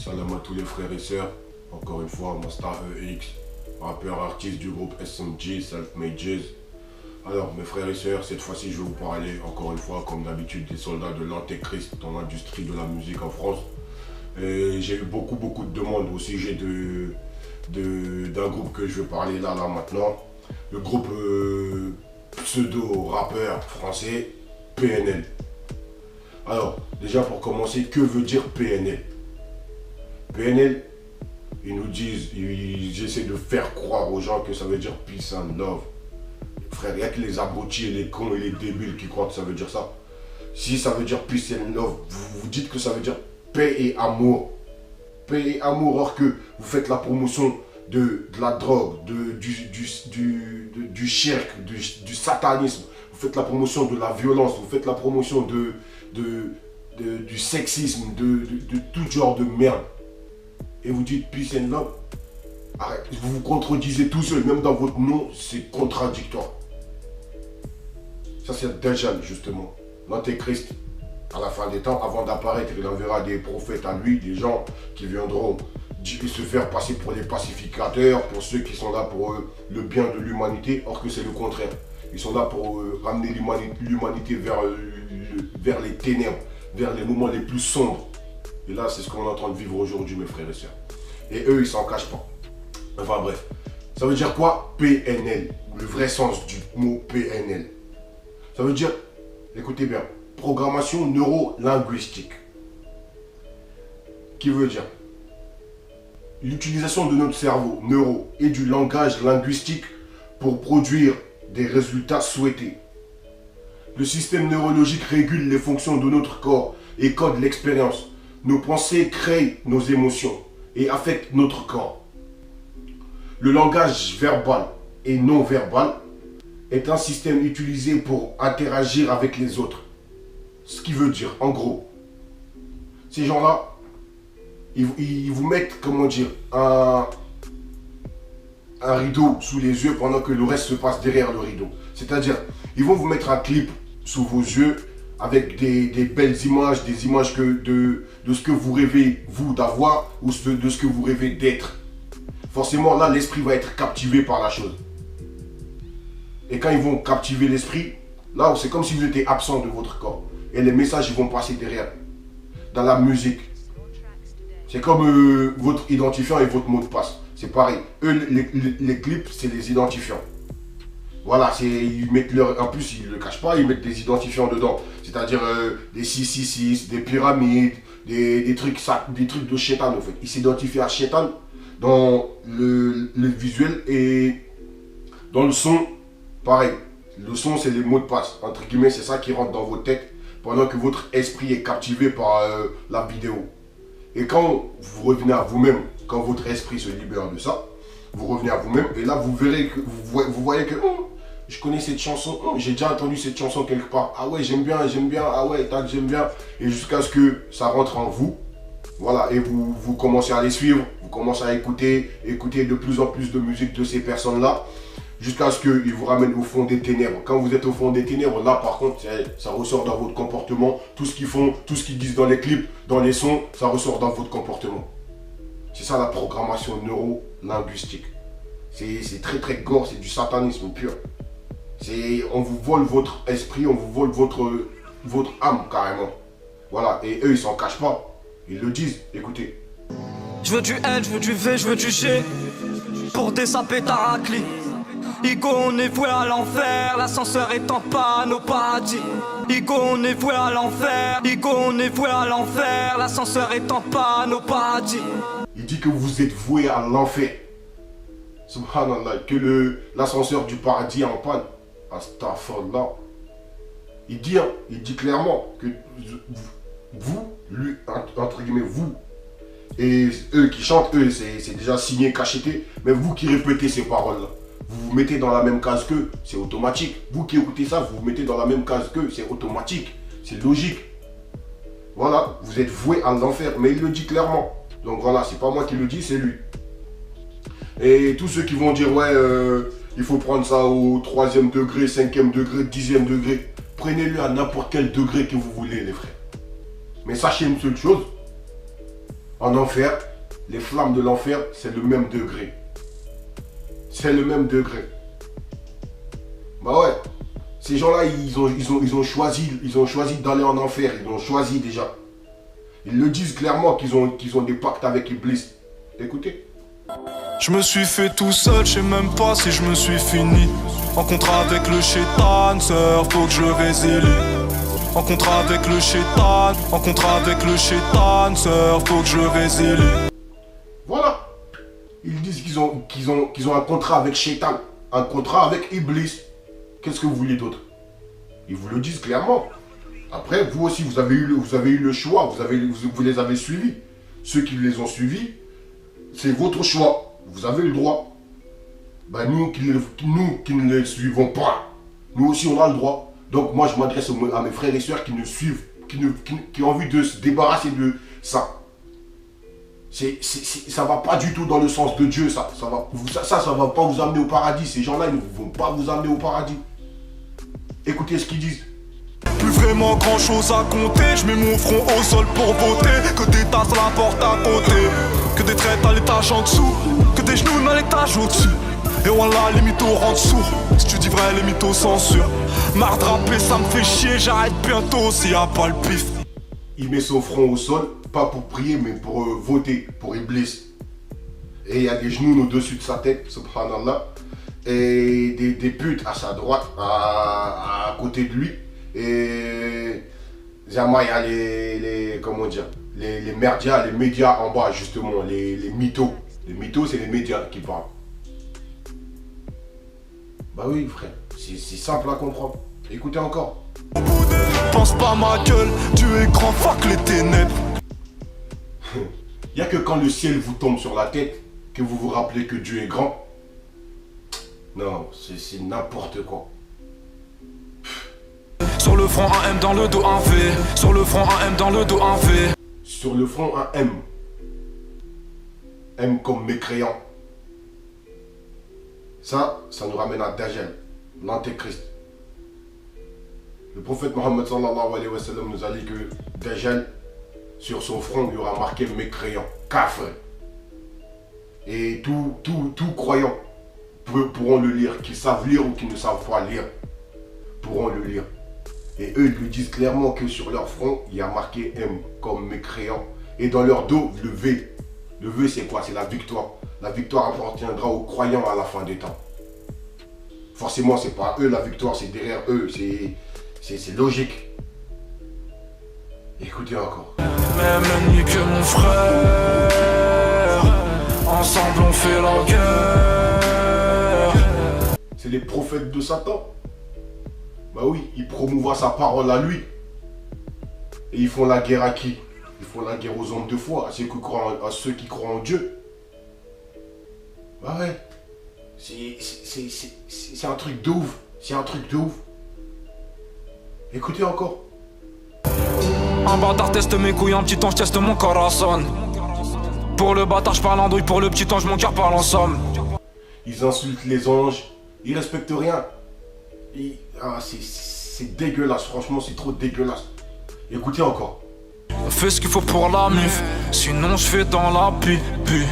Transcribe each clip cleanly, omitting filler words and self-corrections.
Salam à tous les frères et sœurs. Encore une fois, Master EX, rappeur artiste du groupe SMG, Self-Made Jazz. Alors, mes frères et sœurs, cette fois-ci, je vais vous parler, encore une fois, comme d'habitude, des soldats de l'Antéchrist dans l'industrie de la musique en France. Et j'ai eu beaucoup de demandes au sujet d'un groupe que je vais parler là maintenant. Le groupe pseudo-rappeur français, PNL. Alors, déjà pour commencer, que veut dire PNL? PNL, ils nous disent, ils essaient de faire croire aux gens que ça veut dire peace and love. Frère, il n'y a que les abrutis et les cons et les débiles qui croient que ça veut dire ça. Si ça veut dire peace and love, vous dites que ça veut dire paix et amour. Paix et amour, or que vous faites la promotion de la drogue, du shirk, du satanisme. Vous faites la promotion de la violence, vous faites la promotion du sexisme, de tout genre de merde. Et vous dites peace and love. Arrête, vous vous contredisez tout seul, même dans votre nom, c'est contradictoire. Ça c'est Dajjal justement, l'Antéchrist. À la fin des temps, avant d'apparaître, il enverra des prophètes à lui, des gens qui viendront se faire passer pour des pacificateurs, pour ceux qui sont là pour le bien de l'humanité, or que c'est le contraire. Ils sont là pour ramener l'humanité vers les ténèbres, vers les moments les plus sombres. Et là, c'est ce qu'on est en train de vivre aujourd'hui, mes frères et sœurs. Et eux, ils s'en cachent pas. Enfin bref. Ça veut dire quoi? PNL. Le vrai sens du mot PNL. Ça veut dire, écoutez bien, programmation neuro-linguistique. Qui veut dire l'utilisation de notre cerveau, neuro, et du langage linguistique pour produire des résultats souhaités. Le système neurologique régule les fonctions de notre corps et code l'expérience. Nos pensées créent nos émotions et affectent notre corps. Le langage verbal et non verbal est un système utilisé pour interagir avec les autres. Ce qui veut dire, en gros, ces gens-là, ils vous mettent, comment dire, un rideau sous les yeux pendant que le reste se passe derrière le rideau. C'est-à-dire, ils vont vous mettre un clip sous vos yeux avec des belles images, des images de ce que vous rêvez, vous, d'avoir ou de ce que vous rêvez d'être. Forcément, là, l'esprit va être captivé par la chose. Et quand ils vont captiver l'esprit, là, c'est comme si vous étiez absent de votre corps. Et les messages, ils vont passer derrière. Dans la musique. C'est comme votre identifiant et votre mot de passe. C'est pareil. Eux, les clips, c'est les identifiants. Voilà, ils mettent en plus, ils ne le cachent pas, ils mettent des identifiants dedans. C'est-à-dire des 666, des pyramides, des trucs de Shaitan en fait. Ils s'identifient à Shaitan dans le visuel et dans le son, pareil. Le son, c'est les mots de passe. Entre guillemets, c'est ça qui rentre dans votre tête pendant que votre esprit est captivé par la vidéo. Et quand vous revenez à vous-même, quand votre esprit se libère de ça, vous revenez à vous-même et là vous verrez que vous voyez que je connais cette chanson, j'ai déjà entendu cette chanson quelque part. Ah ouais, j'aime bien, ah ouais, tac, j'aime bien. Et jusqu'à ce que ça rentre en vous. Voilà, et vous commencez à les suivre, vous commencez à écouter de plus en plus de musique de ces personnes-là, jusqu'à ce qu'ils vous ramènent au fond des ténèbres. Quand vous êtes au fond des ténèbres, là par contre, ça ressort dans votre comportement. Tout ce qu'ils font, tout ce qu'ils disent dans les clips, dans les sons, ça ressort dans votre comportement. C'est ça la programmation neuro-linguistique. C'est très gore, c'est du satanisme pur. On vous vole votre esprit, on vous vole votre âme carrément. Voilà, et eux ils s'en cachent pas. Ils le disent, écoutez. Je veux du L, je veux du V, je veux du G. Pour désaper ta raclie. Igo, on est voué à l'enfer, l'ascenseur est en panne au paradis. Igo, on est voué à l'enfer, Igo, on est voué à l'enfer, l'ascenseur est en panne au paradis. Il dit que vous êtes voué à l'enfer. Subhanallah, que l'ascenseur du paradis est en panne. Astaghfirullah. Il dit clairement que vous, lui, entre guillemets, vous, et eux qui chantent, eux, c'est déjà signé, cacheté, mais vous qui répétez ces paroles-là, vous vous mettez dans la même case qu'eux, c'est automatique. Vous qui écoutez ça, vous vous mettez dans la même case qu'eux, c'est automatique, c'est logique. Voilà, vous êtes voué à l'enfer, mais il le dit clairement. Donc voilà, c'est pas moi qui le dis, c'est lui. Et tous ceux qui vont dire, ouais, il faut prendre ça au 3e degré, 5e degré, 10e degré, prenez-le à n'importe quel degré que vous voulez, les frères. Mais sachez une seule chose, En enfer, les flammes de l'enfer, c'est le même degré. C'est le même degré. Bah ouais. Ces gens-là, ils ont choisi d'aller en enfer. Ils l'ont choisi déjà. Ils le disent clairement qu'ils ont des pactes avec Iblis. Écoutez. Je me suis fait tout seul, je sais même pas si je me suis fini. En contrat avec le shaitan, sœur, faut que je résilie. En contrat avec le shaitan, en contrat avec le shaitan, sœur, faut que je résilie. Voilà. Ils disent qu'ils ont un contrat avec shaitan, un contrat avec Iblis. Qu'est-ce que vous voulez d'autre? Ils vous le disent clairement. Après, vous aussi, vous avez eu le choix, vous les avez suivis. Ceux qui les ont suivis, c'est votre choix. Vous avez le droit. Ben, nous qui ne les suivons pas, nous aussi on a le droit. Donc moi je m'adresse à mes frères et sœurs qui nous suivent, qui ont envie de se débarrasser de ça. Ça va pas du tout dans le sens de Dieu, ça. Ça va pas vous amener au paradis. Ces gens-là, ils ne vont pas vous amener au paradis. Écoutez ce qu'ils disent. Plus vraiment grand chose à compter, je mets mon front au sol pour voter. Que des tasses à la porte à côté, que des traites à l'étage en dessous, que des genoux à l'étage au-dessus. Et voilà, les mythos rendent sourds. Si tu dis vrai, les mythos censurent. Marre de rapper, ça me fait chier, j'arrête bientôt s'il y a pas le pif. Il met son front au sol, pas pour prier, mais pour voter pour Iblis. Et il y a des genoux au-dessus de sa tête, subhanallah. Et des putes à sa droite, à côté de lui. Et jamais il y a les merdias, les médias en bas justement, les mythos. Les mythos, c'est les médias qui parlent. Bah oui frère, c'est simple à comprendre. Écoutez encore. Pense pas ma gueule, Dieu est grand, fuck les ténèbres. Il n'y a que quand le ciel vous tombe sur la tête que vous vous rappelez que Dieu est grand. Non, c'est n'importe quoi. Sur le front un M dans le dos un V. Sur le front un M dans le dos un V. Sur le front un M. M comme mécréant. Ça nous ramène à Dajjal, l'antéchrist. Le prophète Mohammed sallallahu alayhi wa sallam nous a dit que Dajjal, sur son front, il y aura marqué mécréant, kafr. Et tout croyant pourront le lire, qu'ils savent lire ou qu'ils ne savent pas lire, pourront le lire. Et eux, ils lui disent clairement que sur leur front, il y a marqué M comme mécréant. Et dans leur dos, le V. Le V, c'est quoi? C'est la victoire. La victoire appartiendra aux croyants à la fin des temps. Forcément, c'est pas eux la victoire, c'est derrière eux. C'est logique. Écoutez encore. Même ennemi que mon frère, ensemble on fait la guerre. C'est les prophètes de Satan. Bah oui, ils promouvoient sa parole à lui. Et ils font la guerre à qui? Ils font la guerre aux hommes de foi, à ceux qui croient en Dieu. Bah ouais. C'est un truc de ouf. C'est un truc de ouf. Écoutez encore. Un bâtard teste mes couilles, un petit ange teste mon corazon. Pour le bâtard je parle en douille, pour le petit ange mon cœur parle en somme. Ils insultent les anges, ils respectent rien. C'est dégueulasse, franchement c'est trop dégueulasse. Écoutez encore. Fais ce qu'il faut pour la mif, sinon je fais dans la pipe.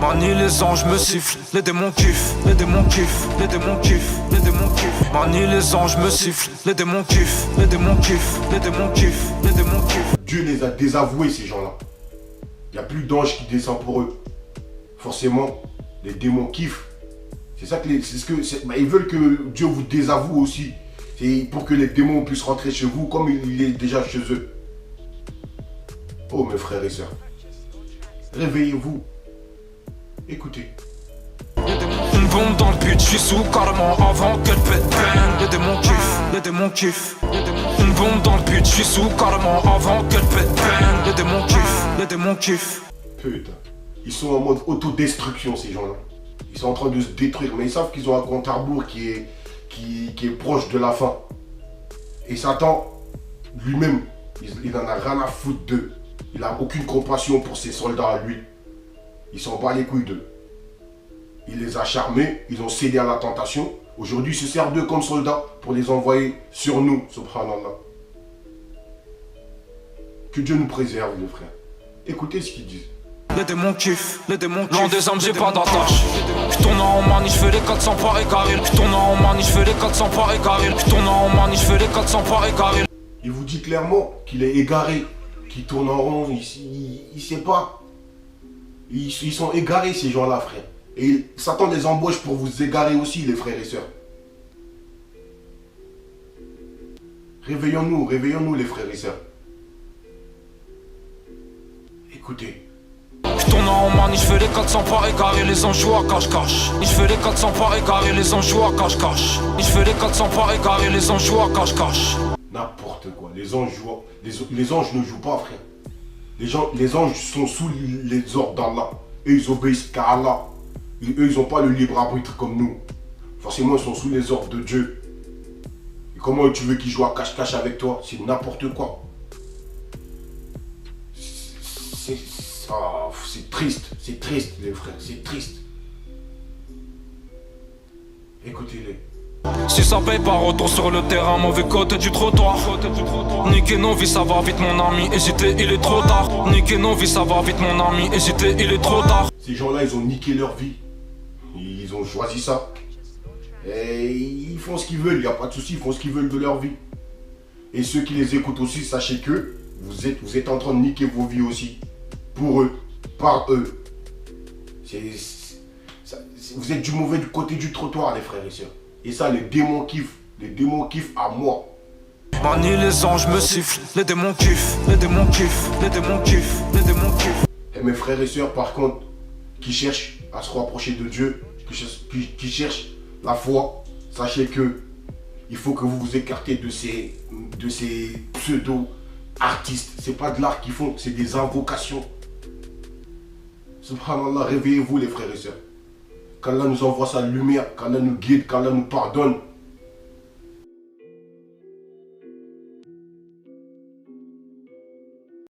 Manie les anges me sifflent, les démons kiffent, les démons kiffent, les démons kiffent, les démons kiffent. Manie les anges me sifflent, les démons kiffent, les démons kiffent, les démons kiffent, les démons kiffent. Dieu les a désavoués ces gens-là. Il n'y a plus d'anges qui descendent pour eux. Forcément, les démons kiffent. C'est ça que ils veulent que Dieu vous désavoue aussi. C'est pour que les démons puissent rentrer chez vous comme il est déjà chez eux. Oh mes frères et sœurs, réveillez-vous. Écoutez. Une bombe dans le but, je suis sous carrément avant qu'elle pète. Les démons kiffent, les démons kiffent. Une bombe dans le but, je suis sous carrément avant qu'elle pète. Les démons kiffent, les démons kiffent. Putain, ils sont en mode autodestruction ces gens-là. Ils sont en train de se détruire, mais ils savent qu'ils ont un compte à rebours qui est proche de la fin. Et Satan, lui-même, il en a rien à foutre d'eux. Il n'a aucune compassion pour ses soldats à lui. Il s'en bat les couilles d'eux. Il les a charmés, ils ont cédé à la tentation. Aujourd'hui, il se sert d'eux comme soldats pour les envoyer sur nous, subhanallah. Que Dieu nous préserve, les frères. Écoutez ce qu'ils disent. les démons kiffent, loin des âmes j'ai pas d'attache. J'tourne en manie, j'fais les 400 pas égarés. J'tourne en manie, j'fais les 400 pas égarés. J'tourne en manie, j'fais les 400 pas égarés. Il vous dit clairement qu'il est égaré, qu'il tourne en rond, il sait pas. Ils sont égarés ces gens-là, frère. Et Satan les embauche pour vous égarer aussi, les frères et sœurs. Réveillons-nous les frères et sœurs. Écoutez. J'tourne en manie, j'fais les 400 pas égarés. Les anges jouent à cache-cache. J'fais les 400 pas égarés. Les anges jouent à cache-cache. J'fais les 400 pas égarés. Les anges jouent à cache-cache. N'importe quoi. Les anges ne jouent pas, frère. Les anges sont sous les ordres d'Allah. Eux, ils obéissent qu'à Allah. Eux, ils n'ont pas le libre arbitre comme nous. Forcément, ils sont sous les ordres de Dieu. Et comment tu veux qu'ils jouent à cache-cache avec toi? C'est n'importe quoi. C'est triste, les frères, c'est triste. Écoutez-les. Si ça paye pas, retour sur le terrain, mauvais côté du trottoir. Niquer nos vies, ça va vite mon ami, hésiter, il est trop tard. Niquer nos vies, ça va vite mon ami, hésiter, il est trop tard. Ces gens-là, ils ont niqué leur vie. Ils ont choisi ça. Et ils font ce qu'ils veulent, il n'y a pas de souci, ils font ce qu'ils veulent de leur vie. Et ceux qui les écoutent aussi, sachez que vous êtes en train de niquer vos vies aussi. Pour eux, par eux. Vous êtes du mauvais côté du trottoir, les frères et sœurs. Et ça, les démons kiffent à moi. Manie, les anges me sifflent, les démons kiffent, les démons kiffent, les démons kiffent, les démons kiffent. Et mes frères et sœurs, par contre, qui cherchent à se rapprocher de Dieu, qui cherchent la foi, sachez que il faut que vous vous écartez de ces pseudo-artistes. C'est pas de l'art qu'ils font, c'est des invocations. Subhanallah, réveillez-vous les frères et sœurs. Qu'Allah nous envoie sa lumière, qu'Allah nous guide, qu'Allah nous pardonne.